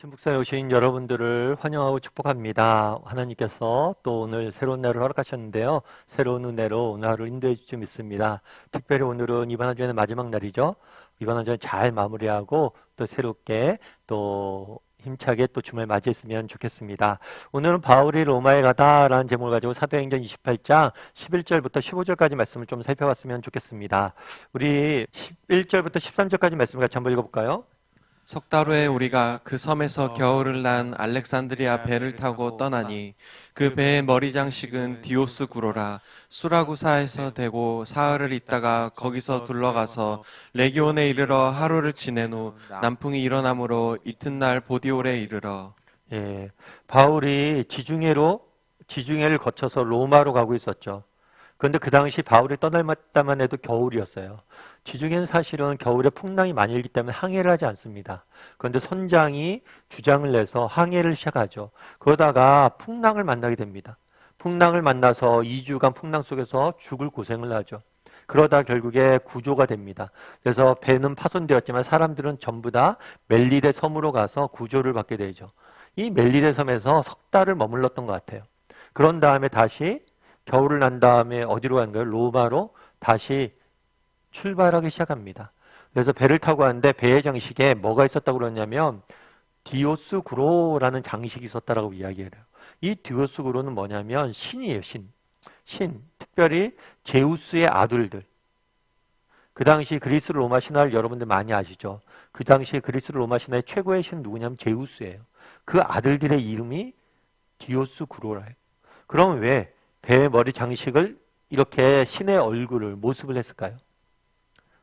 천북사에 오신 여러분들을 환영하고 축복합니다. 하나님께서 또 오늘 새로운 날을 허락하셨는데요. 새로운 은혜로 오늘 하루 인도해 주실 줄 믿습니다. 특별히 오늘은 이번 한 주의 마지막 날이죠. 이번 한 주에 잘 마무리하고 또 새롭게 또 힘차게 또 주말 맞이했으면 좋겠습니다. 오늘은 바울이 로마에 가다라는 제목을 가지고 사도행전 28장 11절부터 15절까지 말씀을 좀 살펴봤으면 좋겠습니다. 우리 11절부터 13절까지 말씀을 같이 한번 읽어볼까요? 석 달 후에 우리가 그 섬에서 겨울을 난 알렉산드리아 배를 타고 떠나니 그 배의 머리 장식은 디오스 구로라. 수라구사에서 대고 사흘을 있다가 거기서 둘러가서 레기온에 이르러 하루를 지낸 후 남풍이 일어나므로 이튿날 보디올에 이르러. 예, 바울이 지중해를 거쳐서 로마로 가고 있었죠. 그런데 그 당시 바울이 떠날 때만 해도 겨울이었어요. 지중해는 사실은 겨울에 풍랑이 많이 일기 때문에 항해를 하지 않습니다. 그런데 선장이 주장을 내서 항해를 시작하죠. 그러다가 풍랑을 만나게 됩니다. 풍랑을 만나서 2주간 풍랑 속에서 죽을 고생을 하죠. 그러다 결국에 구조가 됩니다. 그래서 배는 파손되었지만 사람들은 전부 다 멜리데 섬으로 가서 구조를 받게 되죠. 이 멜리데 섬에서 석 달을 머물렀던 것 같아요. 그런 다음에 다시 겨울을 난 다음에 어디로 간 거예요? 로마로 다시 출발하기 시작합니다. 그래서 배를 타고 왔는데 배의 장식에 뭐가 있었다고 그러냐면 디오스 구로라는 장식이 있었다라고 이야기해요. 이 디오스 구로는 뭐냐면 신이에요. 신. 특별히 제우스의 아들들. 그 당시 그리스 로마 신화를 여러분들 많이 아시죠? 그 당시 그리스 로마 신화의 최고의 신은 누구냐면 제우스예요. 그 아들들의 이름이 디오스 구로라요. 그럼 왜 배의 머리 장식을 이렇게 신의 얼굴을 모습을 했을까요?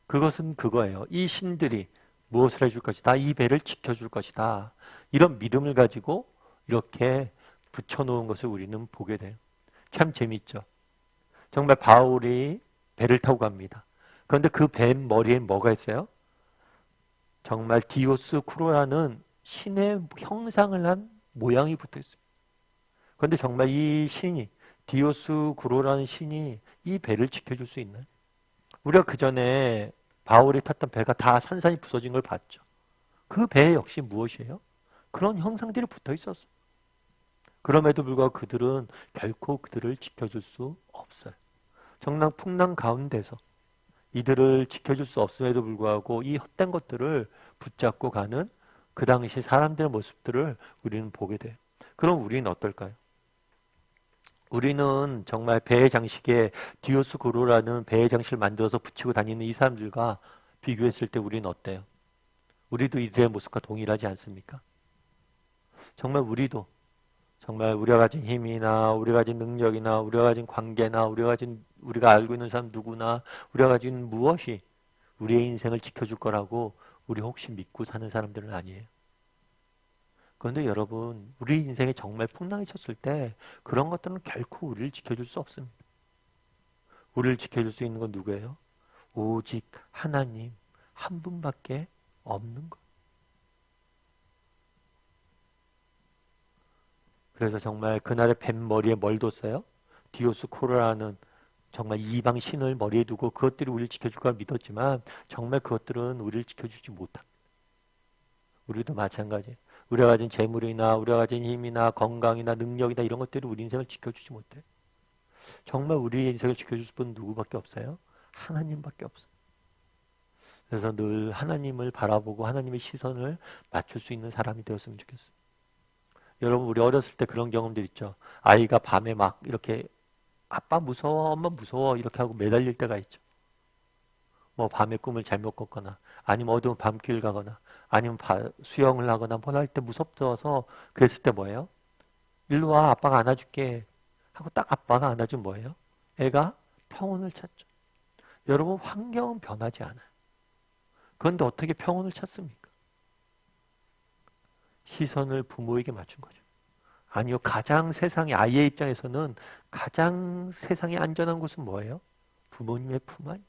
그것은 그거예요. 이 신들이 무엇을 해줄 것이다. 이 배를 지켜줄 것이다. 이런 믿음을 가지고 이렇게 붙여놓은 것을 우리는 보게 돼요. 참 재밌죠. 정말 바울이 배를 타고 갑니다. 그런데 그 배 머리에 뭐가 있어요? 정말 디오스 쿠로라는 신의 형상을 한 모양이 붙어 있어요. 그런데 정말 이 신이 디오스 구로라는 신이 이 배를 지켜줄 수 있나요? 우리가 그 전에 바울이 탔던 배가 다 산산이 부서진 걸 봤죠. 그 배 역시 무엇이에요? 그런 형상들이 붙어 있었어요. 그럼에도 불구하고 그들은 결코 그들을 지켜줄 수 없어요. 정말 풍랑 가운데서 이들을 지켜줄 수 없음에도 불구하고 이 헛된 것들을 붙잡고 가는 그 당시 사람들의 모습들을 우리는 보게 돼요. 그럼 우리는 어떨까요? 우리는 정말 배의 장식에 디오스 고로라는 배의 장식을 만들어서 붙이고 다니는 이 사람들과 비교했을 때 우리는 어때요? 우리도 이들의 모습과 동일하지 않습니까? 정말 우리도 정말 우리가 가진 힘이나 우리가 가진 능력이나 우리가 가진 관계나 우리가 알고 있는 사람 누구나 우리가 가진 무엇이 우리의 인생을 지켜줄 거라고 우리 혹시 믿고 사는 사람들은 아니에요. 그런데 여러분, 우리 인생에 정말 풍랑이 쳤을 때 그런 것들은 결코 우리를 지켜줄 수 없습니다. 우리를 지켜줄 수 있는 건 누구예요? 오직 하나님 한 분밖에 없는 것. 그래서 정말 그날의 뱀 머리에 뭘 뒀어요? 디오스코르라는 정말 이방 신을 머리에 두고 그것들이 우리를 지켜줄 걸 믿었지만 정말 그것들은 우리를 지켜주지 못합니다. 우리도 마찬가지예요. 우리가 가진 재물이나 우리가 가진 힘이나 건강이나 능력이나 이런 것들이 우리 인생을 지켜주지 못해요. 정말 우리 인생을 지켜줄 분은 누구밖에 없어요? 하나님밖에 없어요. 그래서 늘 하나님을 바라보고 하나님의 시선을 맞출 수 있는 사람이 되었으면 좋겠어요. 여러분, 우리 어렸을 때 그런 경험들 있죠. 아이가 밤에 막 이렇게 아빠 무서워, 엄마 무서워 이렇게 하고 매달릴 때가 있죠. 뭐 밤에 꿈을 잘못 꿨거나 아니면 어두운 밤길 가거나 아니면 수영을 하거나 뭘 할 때 무섭어서 그랬을 때 뭐예요? 일로 와, 아빠가 안아줄게 하고 딱 아빠가 안아주면 뭐예요? 애가 평온을 찾죠. 여러분, 환경은 변하지 않아요. 그런데 어떻게 평온을 찾습니까? 시선을 부모에게 맞춘 거죠. 아니요, 가장 세상에 아이의 입장에서는 가장 세상에 안전한 곳은 뭐예요? 부모님의 품 안.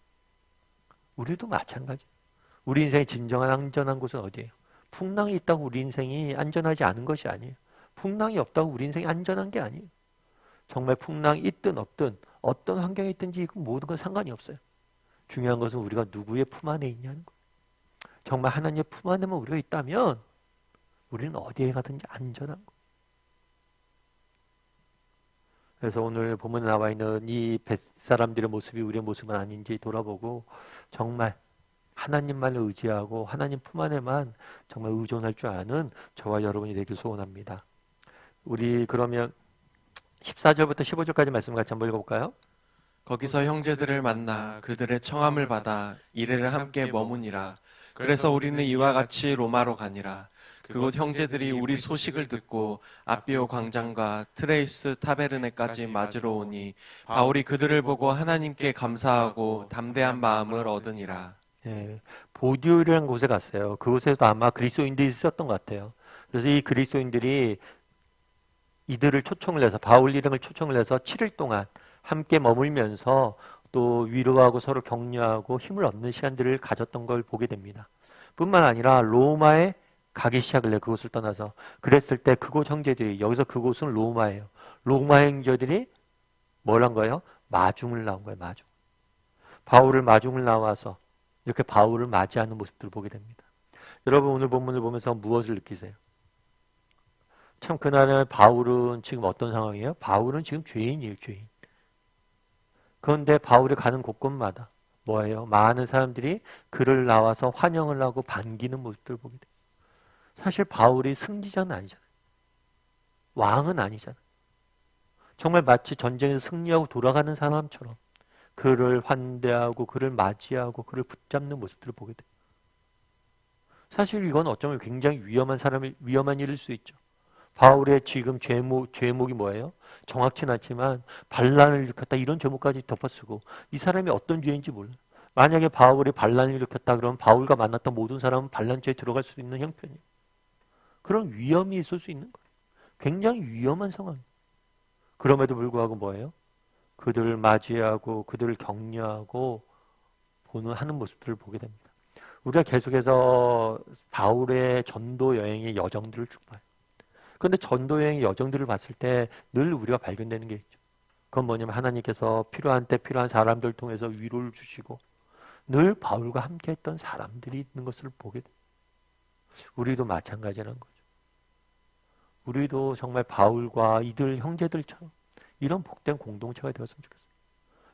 우리도 마찬가지. 우리 인생의 진정한 안전한 곳은 어디예요? 풍랑이 있다고 우리 인생이 안전하지 않은 것이 아니에요. 풍랑이 없다고 우리 인생이 안전한 게 아니에요. 정말 풍랑이 있든 없든 어떤 환경에 있든지 그 모든 건 상관이 없어요. 중요한 것은 우리가 누구의 품 안에 있냐는 거예요. 정말 하나님의 품 안에만 우리가 있다면 우리는 어디에 가든지 안전한 거. 그래서 오늘 본문에 나와 있는 이 뱃사람들의 모습이 우리의 모습은 아닌지 돌아보고 정말 하나님만을 의지하고 하나님 품 안에만 정말 의존할 줄 아는 저와 여러분이 되길 소원합니다. 우리 그러면 14절부터 15절까지 말씀 같이 한번 읽어볼까요? 거기서 형제들을 만나 그들의 청함을 받아 이레를 함께 머무니라. 그래서 우리는 이와 같이 로마로 가니라. 그곳 형제들이 우리 소식을 듣고 아비오 광장과 트레이스 타베르네까지 맞으러 오니 바울이 그들을 보고 하나님께 감사하고 담대한 마음을 얻으니라. 예, 보디오라는 곳에 갔어요. 그곳에도 아마 그리스도인들이 있었던 것 같아요. 그래서 이 그리스도인들이 이들을 초청을 해서 바울 일행을 초청을 해서 7일 동안 함께 머물면서 또 위로하고 서로 격려하고 힘을 얻는 시간들을 가졌던 걸 보게 됩니다. 뿐만 아니라 로마에 가기 시작을 해요. 그곳을 떠나서. 그랬을 때 그곳 형제들이, 여기서 그곳은 로마예요. 로마 형제들이 뭘 한 거예요? 마중을 나온 거예요. 마중. 바울을 마중을 나와서 이렇게 바울을 맞이하는 모습들을 보게 됩니다. 여러분 오늘 본문을 보면서 무엇을 느끼세요? 참 그날의 바울은 지금 어떤 상황이에요? 바울은 지금 죄인이에요. 죄인. 그런데 바울이 가는 곳곳마다 뭐예요? 많은 사람들이 그를 나와서 환영을 하고 반기는 모습들을 보게 돼요. 사실 바울이 승리자는 아니잖아요. 왕은 아니잖아요. 정말 마치 전쟁에서 승리하고 돌아가는 사람처럼 그를 환대하고 그를 맞이하고 그를 붙잡는 모습들을 보게 돼요. 사실 이건 어쩌면 굉장히 위험한 일일 수 있죠. 바울의 지금 죄목이 뭐예요? 정확치는 않지만 반란을 일으켰다 이런 제목까지 덮어쓰고 이 사람이 어떤 죄인지 몰라요. 만약에 바울이 반란을 일으켰다 그러면 바울과 만났던 모든 사람은 반란죄에 들어갈 수 있는 형편이에요. 그런 위험이 있을 수 있는 거예요. 굉장히 위험한 상황이에요. 그럼에도 불구하고 뭐예요? 그들을 맞이하고 그들을 격려하고 하는 모습들을 보게 됩니다. 우리가 계속해서 바울의 전도 여행의 여정들을 쭉 봐요. 그런데 전도 여행의 여정들을 봤을 때 늘 우리가 발견되는 게 있죠. 그건 뭐냐면 하나님께서 필요한 때 필요한 사람들을 통해서 위로를 주시고 늘 바울과 함께 했던 사람들이 있는 것을 보게 돼요. 우리도 마찬가지라는 거죠. 우리도 정말 바울과 이들 형제들처럼 이런 복된 공동체가 되었으면 좋겠어요.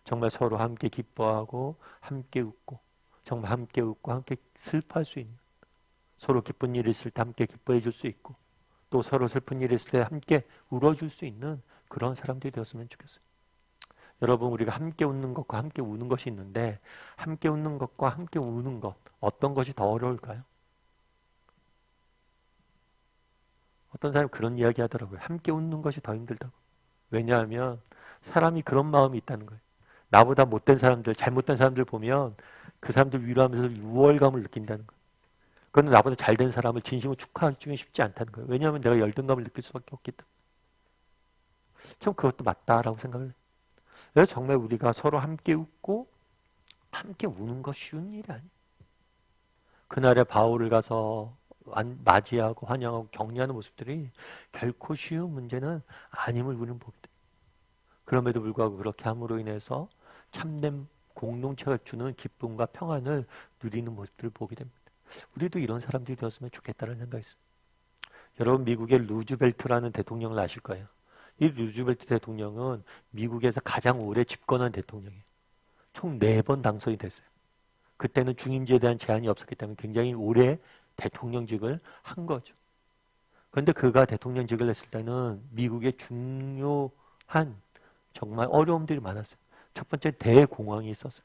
정말 서로 함께 기뻐하고 함께 웃고 정말 함께 웃고 함께 슬퍼할 수 있는 서로 기쁜 일이 있을 때 함께 기뻐해 줄 수 있고 또 서로 슬픈 일이 있을 때 함께 울어줄 수 있는 그런 사람들이 되었으면 좋겠어요. 여러분 우리가 함께 웃는 것과 함께 우는 것이 있는데 함께 웃는 것과 함께 우는 것 어떤 것이 더 어려울까요? 어떤 사람이 그런 이야기 하더라고요. 함께 웃는 것이 더 힘들다고. 왜냐하면 사람이 그런 마음이 있다는 거예요. 나보다 못된 사람들, 잘못된 사람들 보면 그 사람들 위로하면서 우월감을 느낀다는 거예요. 그런데 나보다 잘된 사람을 진심으로 축하하기 쉽지 않다는 거예요. 왜냐하면 내가 열등감을 느낄 수밖에 없기 때문에. 참 그것도 맞다라고 생각을 해요. 그래서 정말 우리가 서로 함께 웃고 함께 우는 거 쉬운 일이 아니에요. 그날에 바울을 가서 맞이하고 환영하고 격려하는 모습들이 결코 쉬운 문제는 아님을 우리는 보게 돼요. 그럼에도 불구하고 그렇게 함으로 인해서 참된 공동체가 주는 기쁨과 평안을 누리는 모습들을 보게 됩니다. 우리도 이런 사람들이 되었으면 좋겠다는 생각이 있어요. 여러분 미국의 루즈벨트라는 대통령을 아실 거예요. 이 루즈벨트 대통령은 미국에서 가장 오래 집권한 대통령이에요. 총 4번 당선이 됐어요. 그때는 중임제에 대한 제한이 없었기 때문에 굉장히 오래 대통령직을 한 거죠. 그런데 그가 대통령직을 했을 때는 미국의 중요한 정말 어려움들이 많았어요. 첫 번째 대공황이 있었어요.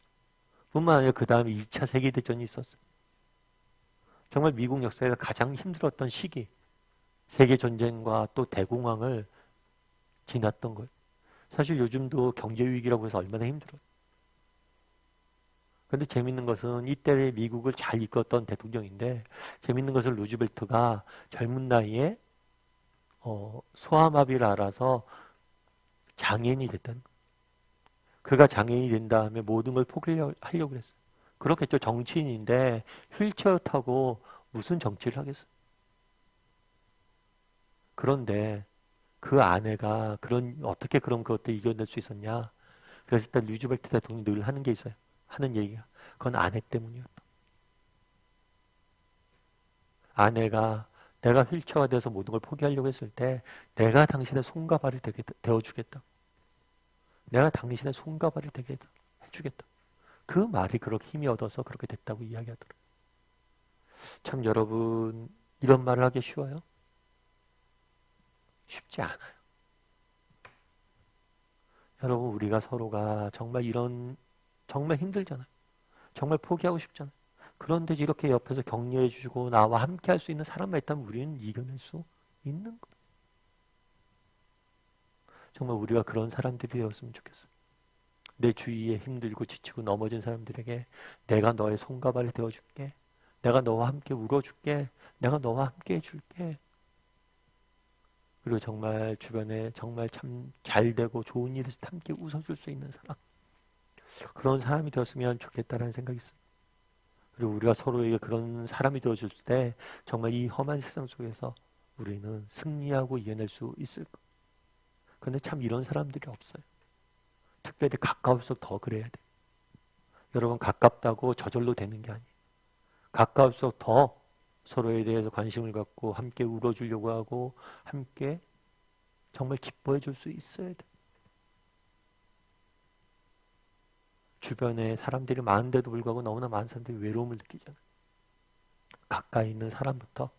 뿐만 아니라 그 다음에 2차 세계대전이 있었어요. 정말 미국 역사에서 가장 힘들었던 시기, 세계전쟁과 또 대공황을 지났던 거예요. 사실 요즘도 경제위기라고 해서 얼마나 힘들어요. 그런데 재밌는 것은 이때 미국을 잘 이끌었던 대통령인데 재밌는 것은 루즈벨트가 젊은 나이에 소아마비를 앓아서 장애인이 됐다는 거예요. 그가 장애인이 된 다음에 모든 걸 포기하려고 했어요. 그렇겠죠. 정치인인데 휠체어 타고 무슨 정치를 하겠어요. 그런데 그 아내가 어떻게 그런 것들 이겨낼 수 있었냐. 그래서 일단 루즈벨트 대통령이 늘 하는 게 있어요. 하는 얘기가. 그건 아내 때문이었다. 아내가 내가 휠체어가 돼서 모든 걸 포기하려고 했을 때 내가 당신의 손과 발이 되게 되어주겠다. 내가 당신의 손과 발이 되게 해주겠다. 그 말이 그렇게 힘이 얻어서 그렇게 됐다고 이야기하더라고요. 참 여러분, 이런 말을 하기 쉬워요? 쉽지 않아요. 여러분, 우리가 서로가 정말 정말 힘들잖아요. 정말 포기하고 싶잖아요. 그런데 이렇게 옆에서 격려해 주시고 나와 함께 할 수 있는 사람만 있다면 우리는 이겨낼 수 있는 거예요. 정말 우리가 그런 사람들이 되었으면 좋겠어요. 내 주위에 힘들고 지치고 넘어진 사람들에게 내가 너의 손과 발이 되어줄게. 내가 너와 함께 울어줄게. 내가 너와 함께 해줄게. 그리고 정말 주변에 정말 참 잘되고 좋은 일에서 함께 웃어줄 수 있는 사람. 그런 사람이 되었으면 좋겠다라는 생각이 있어요. 그리고 우리가 서로에게 그런 사람이 되어줄 때 정말 이 험한 세상 속에서 우리는 승리하고 이겨낼 수 있을 거예요. 근데 참 이런 사람들이 없어요. 특별히 가까울수록 더 그래야 돼요. 여러분, 가깝다고 저절로 되는 게 아니에요. 가까울수록 더 서로에 대해서 관심을 갖고 함께 울어주려고 하고 함께 정말 기뻐해 줄 수 있어야 돼요. 주변에 사람들이 많은데도 불구하고 너무나 많은 사람들이 외로움을 느끼잖아요. 가까이 있는 사람부터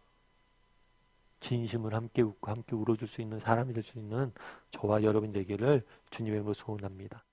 진심을 함께 웃고 함께 울어줄 수 있는 사람이 될 수 있는 저와 여러분 되기를 주님의 이름으로 소원합니다.